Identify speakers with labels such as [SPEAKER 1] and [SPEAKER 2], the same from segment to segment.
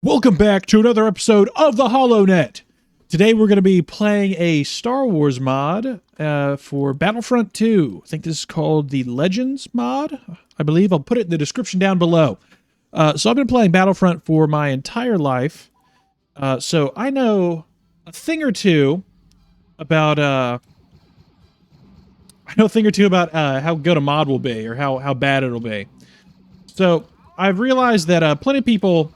[SPEAKER 1] Welcome back to another episode of the HoloNet. Today we're going to be playing a Star Wars mod for Battlefront 2. I think this is called the Legends mod, I believe. I'll put it in the description down below. So I've been playing Battlefront for my entire life. So I know a thing or two about how good a mod will be or how bad it'll be. So I've realized that plenty of people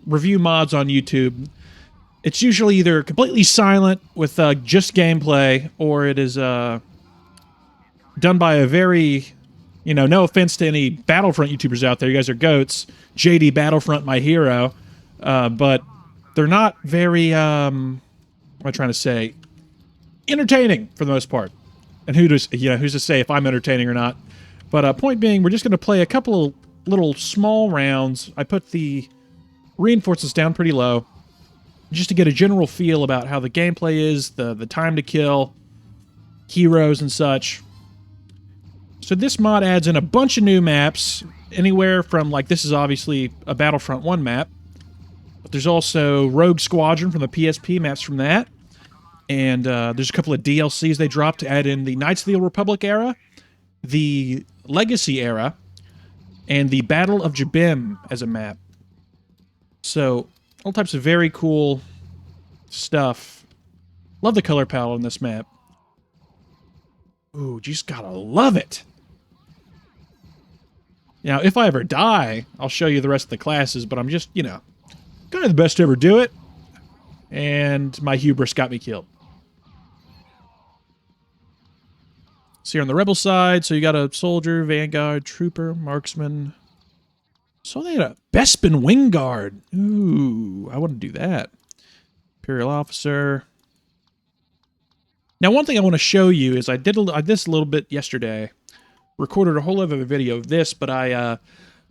[SPEAKER 1] review mods on YouTube. It's usually either completely silent with just gameplay, or it is done by a very, no offense to any Battlefront YouTubers out there, you guys are goats. JD Battlefront, my hero, but they're not very, what am I trying to say? Entertaining for the most part. And who's to say if I'm entertaining or not? But point being, we're just going to play a couple of little small rounds. I put the reinforcements down pretty low, just to get a general feel about how the gameplay is, the time to kill, heroes and such. So this mod adds in a bunch of new maps, anywhere from, like, this is obviously a Battlefront 1 map, but there's also Rogue Squadron from the PSP maps from that, and there's a couple of DLCs they dropped to add in the Knights of the Old Republic era, the Legacy era, and the Battle of Jabim as a map. So, all types of very cool stuff. Love the color palette on this map. Ooh, you just gotta love it. Now, if I ever die, I'll show you the rest of the classes, but I'm just, kind of the best to ever do it. And my hubris got me killed. So you're on the rebel side, so you got a soldier, vanguard, trooper, marksman. So they had a Bespin Wing Guard. Ooh, I want to do that. Imperial Officer. Now, one thing I want to show you is I did this a little bit yesterday. Recorded a whole other video of this, but I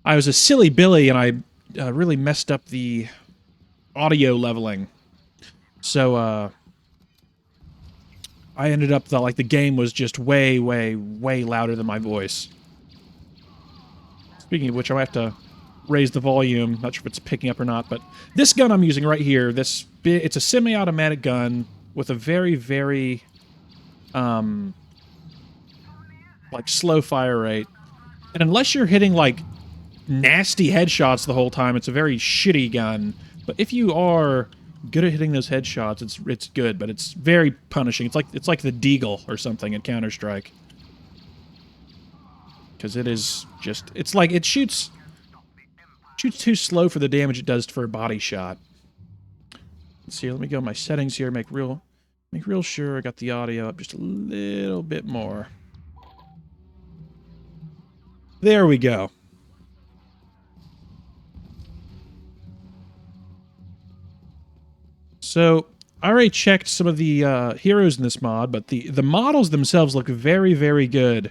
[SPEAKER 1] was a silly Billy and I really messed up the audio leveling. So I ended up the game was just way, way, way louder than my voice. Speaking of which, I have to raise the volume. Not sure if it's picking up or not, but this gun I'm using right here, it's a semi-automatic gun with a very, very slow fire rate. And unless you're hitting nasty headshots the whole time, it's a very shitty gun. But if you are good at hitting those headshots, it's good, but it's very punishing. It's like the Deagle or something in Counter-Strike. Because it is just, it shoots too slow for the damage it does for a body shot. Let's see, let me go my settings here, make real sure I got the audio up just a little bit more. There we go. So, I already checked some of the heroes in this mod, but the models themselves look very, very good.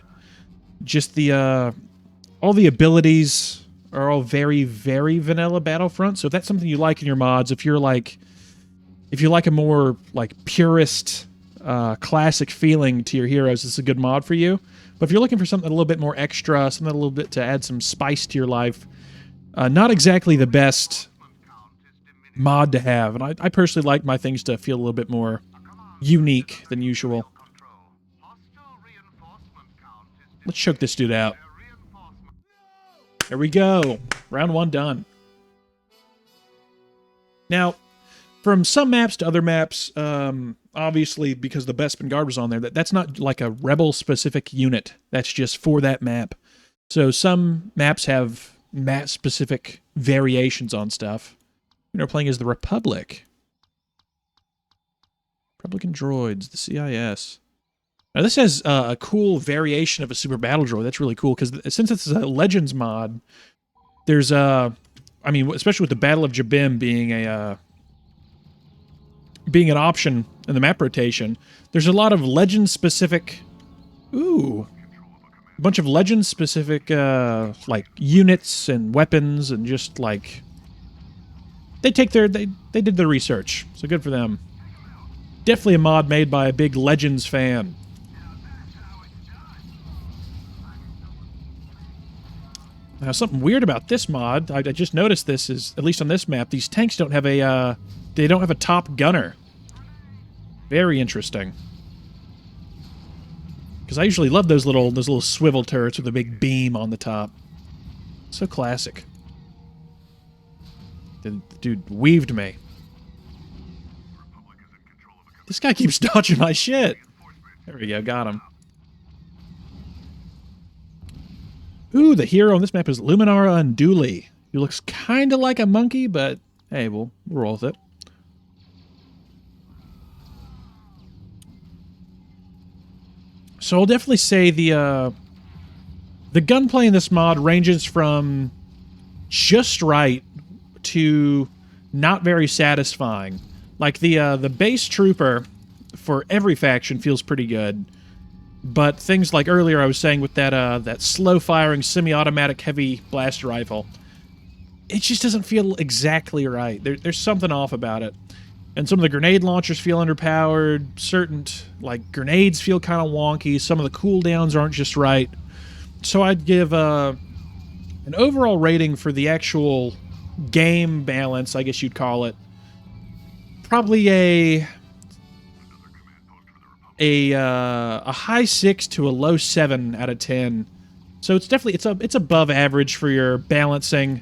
[SPEAKER 1] Just all the abilities are all very, very vanilla Battlefront. So if that's something you like in your mods, if you like a more purist, classic feeling to your heroes, this is a good mod for you. But if you're looking for something a little bit more extra, something a little bit to add some spice to your life, not exactly the best mod to have. And I personally like my things to feel a little bit more unique than usual. Let's choke this dude out. There we go. Round 1 done. Now, from some maps to other maps, obviously, because the Bespin Guard was on there, that's not like a rebel-specific unit. That's just for that map. So some maps have map-specific variations on stuff. We're playing as the Republic. Republican droids, the CIS. Now, this has a cool variation of a super battle droid. That's really cool, because since it's a Legends mod, there's especially with the Battle of Jabim being an option in the map rotation, there's a lot of Legends-specific, a bunch of Legends-specific, units and weapons, and just, they did their research, so good for them. Definitely a mod made by a big Legends fan. Now, something weird about this mod, I just noticed this, is, at least on this map, these tanks don't have a, they don't have a top gunner. Very interesting. Because I usually love those little swivel turrets with a big beam on the top. So classic. The dude weaved me. This guy keeps dodging my shit. There we go, got him. Ooh, the hero on this map is Luminara Unduli. He looks kind of like a monkey, but hey, we'll roll with it. So I'll definitely say the gunplay in this mod ranges from just right to not very satisfying. Like the base trooper for every faction feels pretty good. But things like earlier I was saying with that slow-firing semi-automatic heavy blaster rifle, it just doesn't feel exactly right. There's something off about it. And some of the grenade launchers feel underpowered. Certain, like, grenades feel kind of wonky. Some of the cooldowns aren't just right. So I'd give an overall rating for the actual game balance, I guess you'd call it, probably a high 6 to a low 7 out of 10. So it's definitely it's above average for your balancing.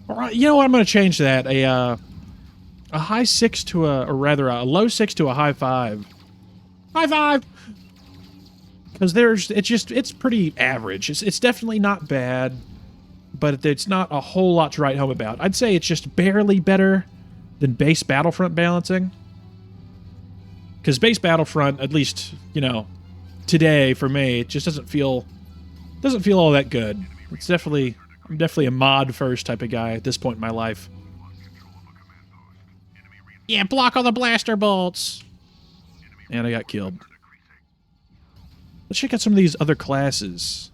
[SPEAKER 1] Or, you know what, I'm going to change that. A high 6 to a low 6 to a high 5. High 5. Because it's pretty average. It's definitely not bad, but it's not a whole lot to write home about. I'd say it's just barely better than base Battlefront balancing. Because base Battlefront, at least, you know, today for me, it just doesn't feel all that good. I'm definitely a mod first type of guy at this point in my life. Yeah, block all the blaster bolts. And I got killed. Let's check out some of these other classes.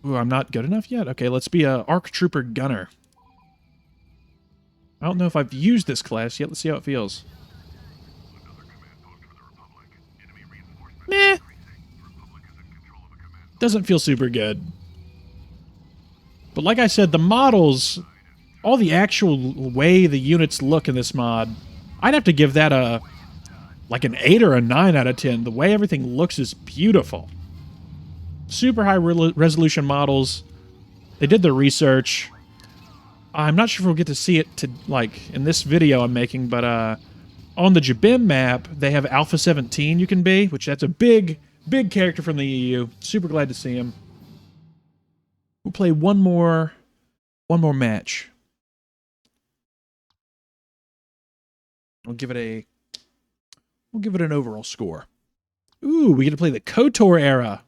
[SPEAKER 1] Ooh, I'm not good enough yet? Okay, let's be a ARC Trooper Gunner. I don't know if I've used this class yet. Let's see how it feels. Meh. Doesn't feel super good. But like I said, the models, all the actual way the units look in this mod, I'd have to give that like an 8 or a 9 out of 10. The way everything looks is beautiful. Super high resolution models. They did the research. I'm not sure if we'll get to see it in this video I'm making, but on the Jabim map, they have Alpha 17 you can be, which that's a big character from the EU. Super glad to see him. We'll play one more match. We'll give it an overall score. Ooh, we get to play the KOTOR era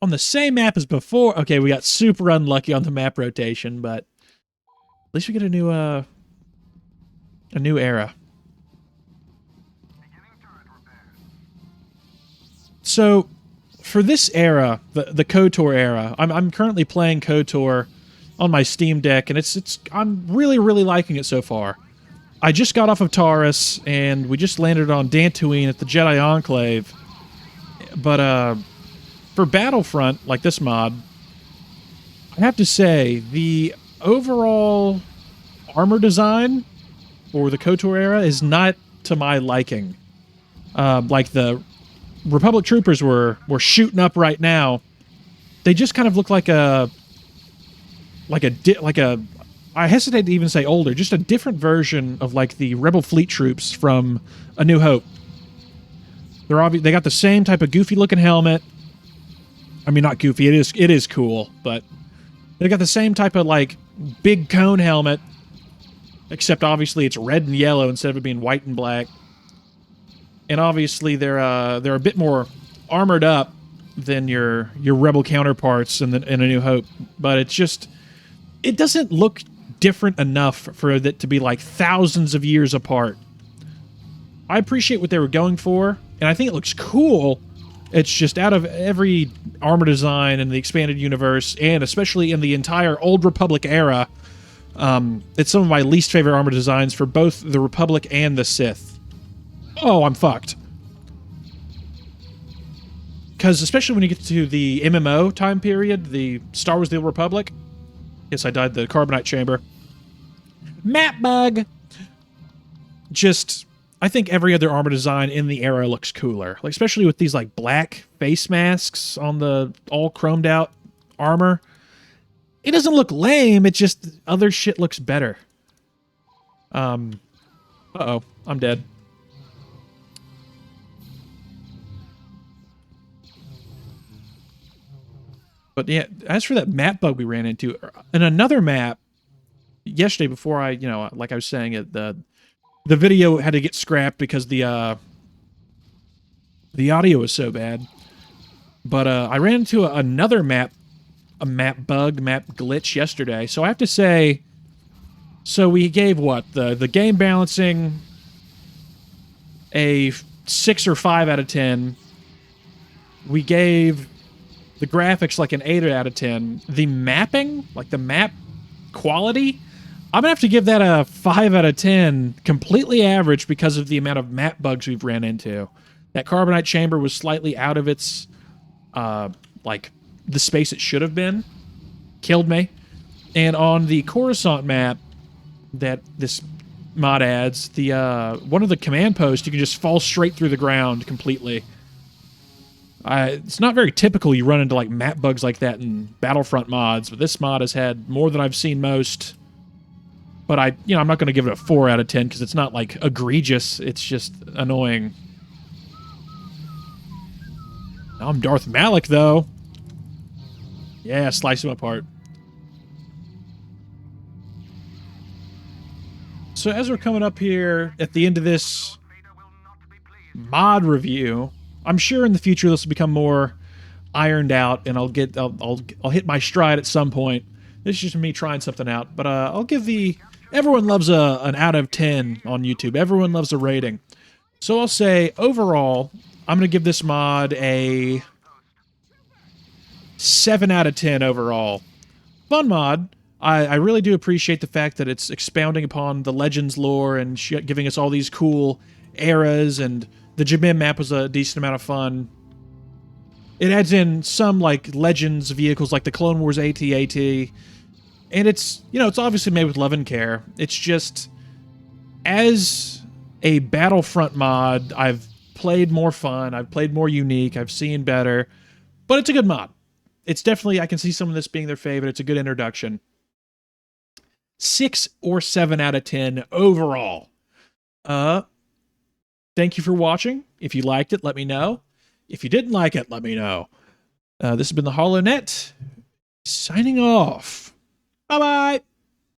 [SPEAKER 1] on the same map as before. Okay, we got super unlucky on the map rotation, but at least we get a new era. So, for this era, the KOTOR era, I'm currently playing KOTOR on my Steam Deck, and I'm really liking it so far. I just got off of Taurus, and we just landed on Dantooine at the Jedi Enclave. But for Battlefront, like this mod, I have to say the overall armor design for the KOTOR era is not to my liking. Like the Republic troopers were shooting up right now. They just kind of look like a I hesitate to even say older, just a different version of like the Rebel fleet troops from A New Hope. They got the same type of goofy looking helmet. I mean, not goofy. It is cool, but they got the same type of like big cone helmet, except obviously it's red and yellow instead of it being white and black. And obviously they're a bit more armored up than your Rebel counterparts in A New Hope, but it doesn't look different enough for it to be like thousands of years apart. I appreciate what they were going for, and I think it looks cool. It's just out of every armor design in the expanded universe, and especially in the entire Old Republic era, it's some of my least favorite armor designs for both the Republic and the Sith. Oh, I'm fucked. because especially when you get to the MMO time period, the Star Wars: The Old Republic. Yes, I died the Carbonite Chamber. Map bug. Just, I think every other armor design in the era looks cooler, like especially with these like black face masks on the all chromed out armor. It doesn't look lame. It just other shit looks better. Uh-oh, I'm dead. But yeah, as for that map bug we ran into, in another map yesterday before I, like I was saying, the video had to get scrapped because the audio was so bad. But I ran into another map bug, map glitch yesterday. So I have to say, so we gave what? The game balancing a 6 or 5 out of 10. We gave the graphics like an 8 out of 10. The mapping, like the map quality, I'm going to have to give that a 5 out of 10. Completely average because of the amount of map bugs we've ran into. That Carbonite Chamber was slightly out of its, like, the space it should have been. Killed me. And on the Coruscant map that this mod adds, the one of the command posts, you can just fall straight through the ground completely. It's not very typical you run into like map bugs like that in Battlefront mods, but this mod has had more than I've seen most. But I'm not going to give it a 4 out of 10 because it's not like egregious. It's just annoying. Now I'm Darth Malik though. Yeah, slice him apart. So as we're coming up here at the end of this mod review, I'm sure in the future this will become more ironed out, and I'll hit my stride at some point. This is just me trying something out, but I'll give everyone loves an out of 10 on YouTube. Everyone loves a rating, so I'll say overall I'm gonna give this mod a 7 out of 10 overall. Fun mod. I really do appreciate the fact that it's expounding upon the Legends lore and giving us all these cool eras, and the Jabim map was a decent amount of fun. It adds in some like Legends vehicles like the Clone Wars AT-AT, and it's obviously made with love and care. It's just, as a Battlefront mod, I've played more fun, I've played more unique, I've seen better, but it's a good mod. It's definitely, I can see some of this being their favorite. It's a good introduction. 6 or 7 out of 10 overall. Thank you for watching. If you liked it, let me know. If you didn't like it, let me know. This has been the HoloNet, signing off. Bye-bye.